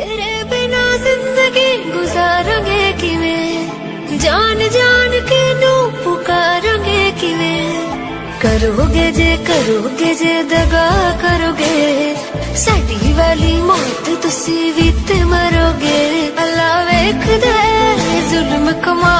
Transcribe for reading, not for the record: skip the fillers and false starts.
तेरे बिना जिंदगी गुजारांगे किवें, जान जान के नू पुकारांगे किवें। करोगे जे दगा करोगे, साडी वाली मौत तुसी भी ते मरोगे। अल्लाह वेखदा जुल्म कमा